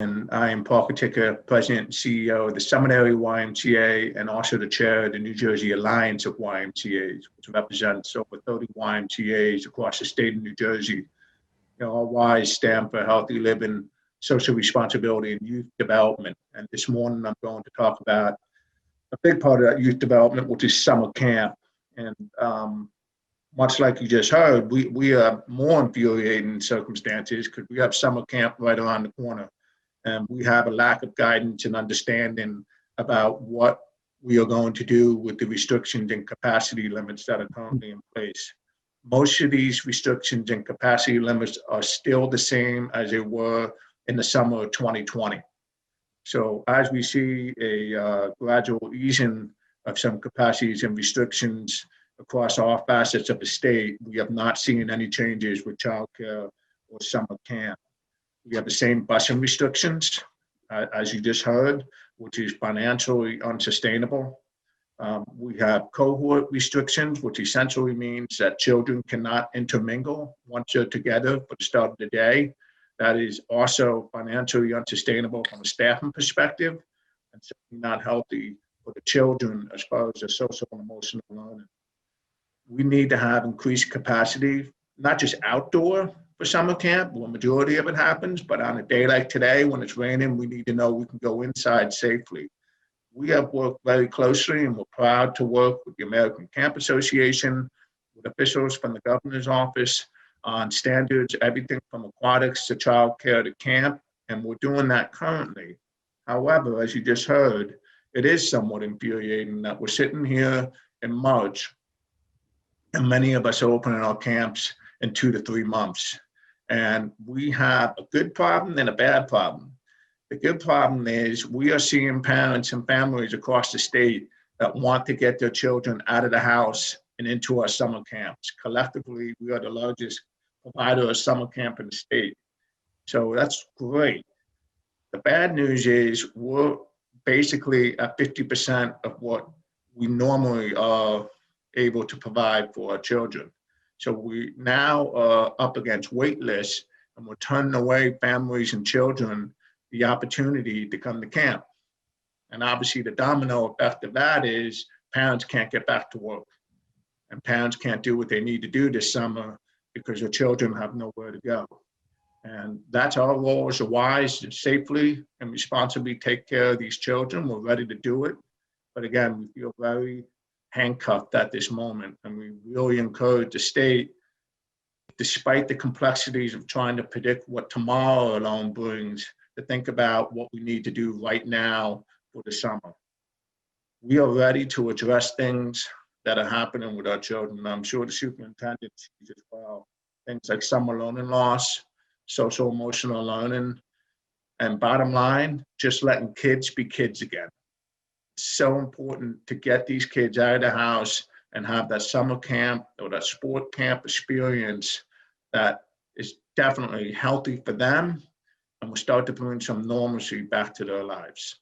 And I am Paul Kieltyka, President and CEO of the Summit Area YMCA and also the chair of the New Jersey Alliance of YMCAs, which represents over 30 YMCAs across the state of New Jersey. All Ys stand for healthy living, social responsibility, and youth development. And this morning I'm going to talk about a big part of that youth development, which is summer camp. And much like you just heard, we are more infuriating circumstances because we have summer camp right around the corner. And we have a lack of guidance and understanding about what we are going to do with the restrictions and capacity limits that are currently in place. Most of these restrictions and capacity limits are still the same as they were in the summer of 2020. So as we see a gradual easing of some capacities and restrictions across all facets of the state, we have not seen any changes with childcare or summer camp. We have the same busing restrictions, as you just heard, which is financially unsustainable. We have cohort restrictions, which essentially means that children cannot intermingle once they're together for the start of the day. That is also financially unsustainable from a staffing perspective, and certainly not healthy for the children as far as their social and emotional learning. We need to have increased capacity, not just outdoor for summer camp, where the majority of it happens, but on a day like today, when it's raining, we need to know we can go inside safely. We have worked very closely, and we're proud to work with the American Camp Association, with officials from the governor's office on standards, everything from aquatics to childcare to camp, and we're doing that currently. However, as you just heard, it is somewhat infuriating that we're sitting here in March, and many of us are opening our camps in 2 to 3 months. And we have a good problem and a bad problem. The good problem is we are seeing parents and families across the state that want to get their children out of the house and into our summer camps. Collectively, we are the largest provider of summer camp in the state. So that's great. The bad news is we're basically at 50% of what we normally are able to provide for our children. So we now are up against wait lists, and we're turning away families and children the opportunity to come to camp. And obviously the domino effect of that is parents can't get back to work, and parents can't do what they need to do this summer because their children have nowhere to go. And that's our role as a Ys, to safely and responsibly take care of these children. We're ready to do it. But again, we feel very handcuffed at this moment, and we really encourage the state, despite the complexities of trying to predict what tomorrow alone brings, to think about what we need to do right now for the summer. We are ready to address things that are happening with our children. I'm sure the superintendent sees as well. Things like summer learning loss, social emotional learning, and bottom line, just letting kids be kids again. It's so important to get these kids out of the house and have that summer camp or that sport camp experience that is definitely healthy for them, and will start to bring some normalcy back to their lives.